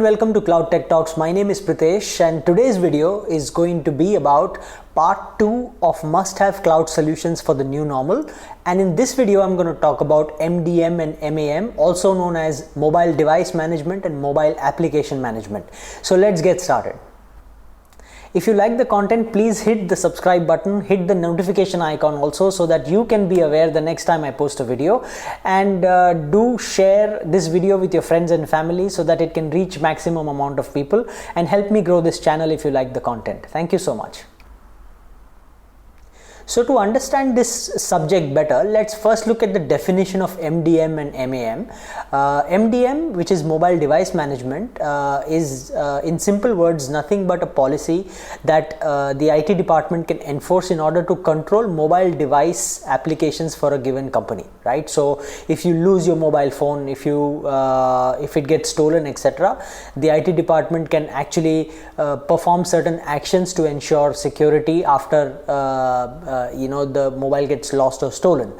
welcome to Cloud Tech Talks. My name is Pritesh and today's video is going to be about part 2 of must-have cloud solutions for the new normal. And in this video, I'm going to talk about MDM and MAM, also known as mobile device management and mobile application management. So let's get started. If you like the content, please hit the subscribe button, hit the notification icon also so that you can be aware the next time I post a video, and do share this video with your friends and family so that it can reach maximum amount of people and help me grow this channel if you like the content. Thank you so much. So to understand this subject better, let's first look at the definition of MDM and MAM. MDM, which is mobile device management, is in simple words nothing but a policy that the IT department can enforce in order to control mobile device applications for a given company, right? So if you lose your mobile phone, if it gets stolen, etc., the IT department can actually perform certain actions to ensure security after the mobile gets lost or stolen.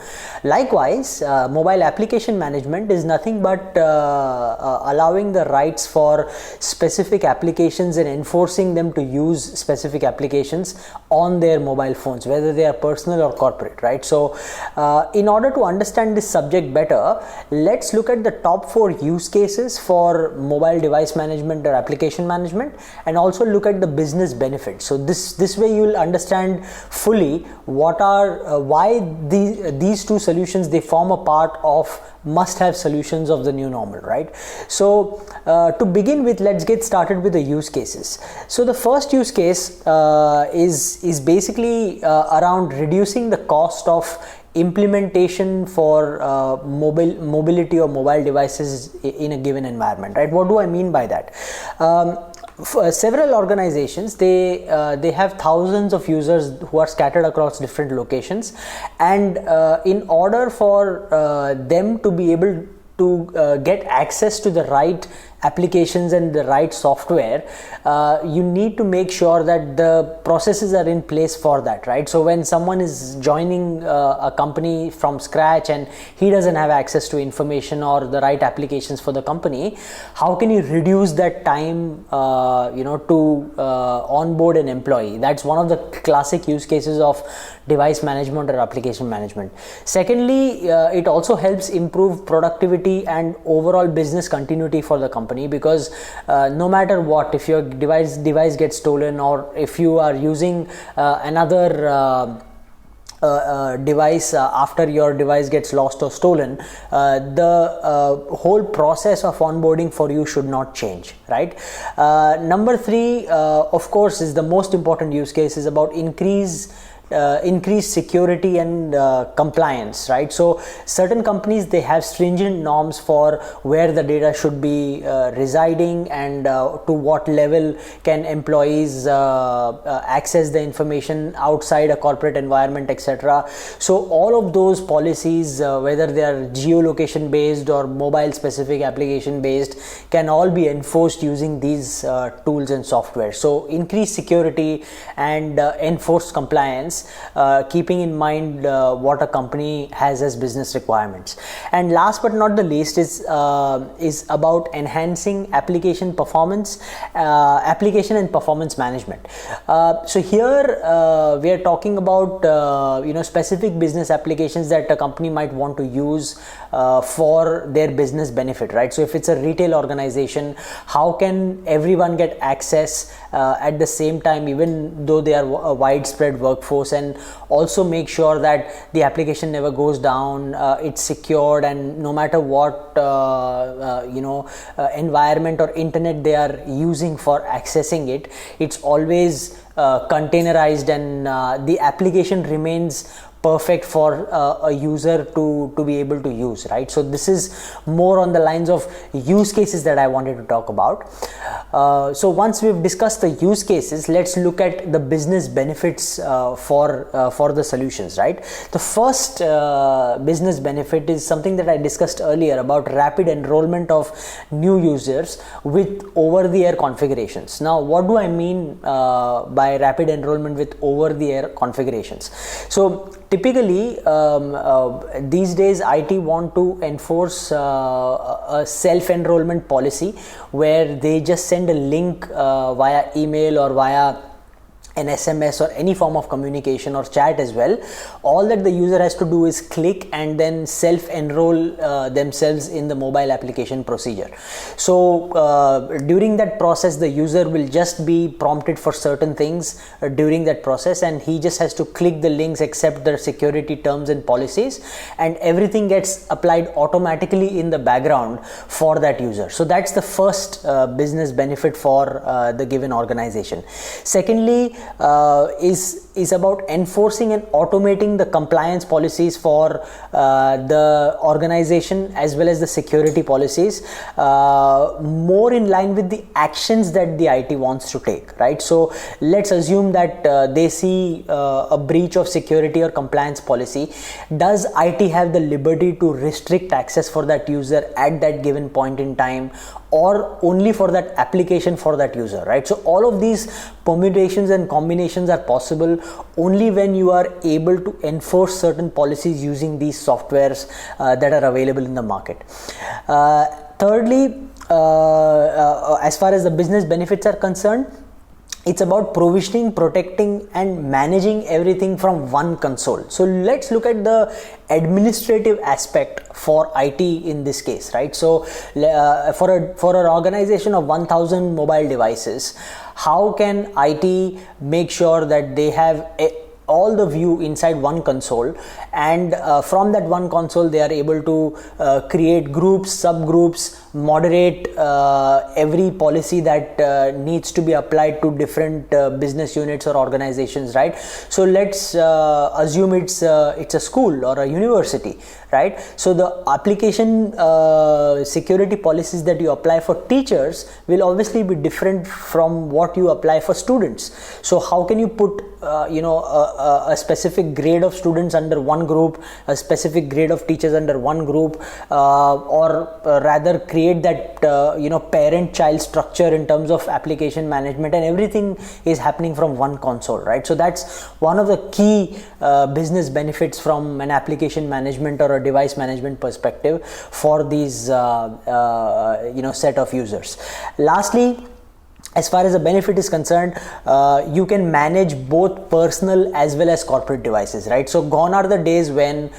Likewise, mobile application management is nothing but allowing the rights for specific applications and enforcing them to use specific applications on their mobile phones, whether they are personal or corporate, right? So in order to understand this subject better, let's look at the top 4 use cases for mobile device management or application management, and also look at the business benefits. So this way you will understand fully why these two solutions, they form a part of must-have solutions of the new normal, right? So to begin with, let's get started with the use cases. So the first use case is basically around reducing the cost of implementation for mobility or mobile devices in a given environment, right? What do I mean by that? For several organizations, they have thousands of users who are scattered across different locations, and in order for them to be able to get access to the right applications and the right software, you need to make sure that the processes are in place for that, right? So when someone is joining a company from scratch and he doesn't have access to information or the right applications for the company, how can you reduce that time to onboard an employee? That's one of the classic use cases of device management or application management. Secondly, it also helps improve productivity and overall business continuity for the company, because no matter what, if your device gets stolen, or if you are using another device after your device gets lost or stolen, the whole process of onboarding for you should not change, right? Number 3, of course, is the most important use case, is about increased security and compliance, right? So certain companies, they have stringent norms for where the data should be residing, and to what level can employees access the information outside a corporate environment, etc. So all of those policies, whether they are geolocation based or mobile specific application based, can all be enforced using these tools and software. So increased security and enforced compliance, keeping in mind what a company has as business requirements. And last but not the least is about enhancing application performance, application and performance management. So here we are talking about specific business applications that a company might want to use for their business benefit, right? So if it's a retail organization, how can everyone get access at the same time, even though they are a widespread workforce, and also make sure that the application never goes down, it's secured, and no matter what environment or internet they are using for accessing it, it's always containerized, and the application remains perfect for a user to be able to use, right? So this is more on the lines of use cases that I wanted to talk about. So once we've discussed the use cases, let's look at the business benefits for the solutions, right? The first business benefit is something that I discussed earlier about rapid enrollment of new users with over-the-air configurations. Now, what do I mean by rapid enrollment with over-the-air configurations? So typically these days IT want to enforce a self-enrollment policy where they just send a link via email or via an SMS or any form of communication or chat as well. All that the user has to do is click and then self-enroll themselves in the mobile application procedure. So during that process, the user will just be prompted for certain things during that process, and he just has to click the links, accept the security terms and policies, and everything gets applied automatically in the background for that user. So that's the first business benefit for the given organization. Secondly, is about enforcing and automating the compliance policies for the organization as well as the security policies, more in line with the actions that the IT wants to take, right? So let's assume that they see a breach of security or compliance policy. Does IT have the liberty to restrict access for that user at that given point in time, or only for that application for that user, right? So all of these permutations and combinations are possible only when you are able to enforce certain policies using these softwares that are available in the market. Thirdly, as far as the business benefits are concerned, it's about provisioning, protecting, and managing everything from one console. So let's look at the administrative aspect for IT in this case, right? So for an organization of 1000 mobile devices, how can IT make sure that they have all the view inside one console, and from that one console they are able to create groups, subgroups, moderate every policy that needs to be applied to different business units or organizations, right? So let's assume it's a school or a university, right? So the application security policies that you apply for teachers will obviously be different from what you apply for students. So how can you put a specific grade of students under one group, a specific grade of teachers under one group, or rather create that parent-child structure in terms of application management, and everything is happening from one console, right? So that's one of the key business benefits from an application management or a device management perspective for these set of users. Lastly, as far as the benefit is concerned, you can manage both personal as well as corporate devices, right? So gone are the days when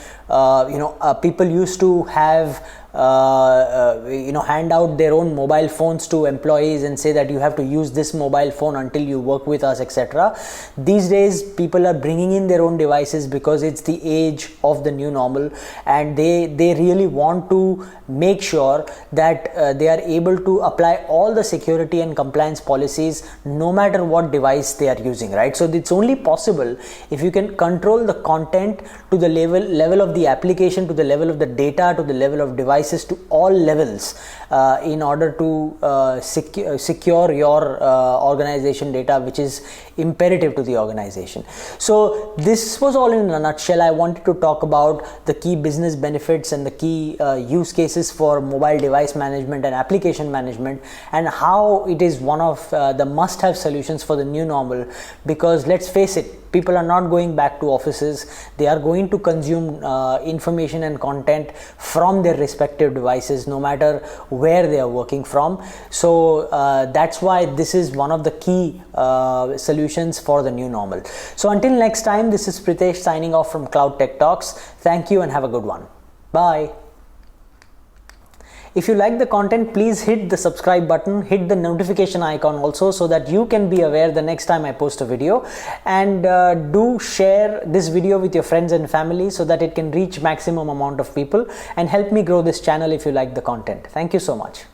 people used to have hand out their own mobile phones to employees and say that you have to use this mobile phone until you work with us, etc. These days people are bringing in their own devices because it's the age of the new normal, and they really want to make sure that they are able to apply all the security and compliance policies no matter what device they are using, right? So it's only possible if you can control the content to the level of the application, to the level of the data, to the level of devices, to all levels in order to secure your organization data, which is imperative to the organization. So this was all in a nutshell. I wanted to talk about the key business benefits and the key use cases for mobile device management and application management, and how it is one of the must-have solutions for the new normal, because let's face it, people are not going back to offices. They are going to consume information and content from their respective devices, no matter where they are working from. So that's why this is one of the key solutions for the new normal. So until next time, this is Pritesh signing off from Cloud Tech Talks. Thank you and have a good one. Bye. If you like the content, please hit the subscribe button, hit the notification icon also, so that you can be aware the next time I post a video, and do share this video with your friends and family so that it can reach maximum amount of people and help me grow this channel if you like the content. Thank you so much.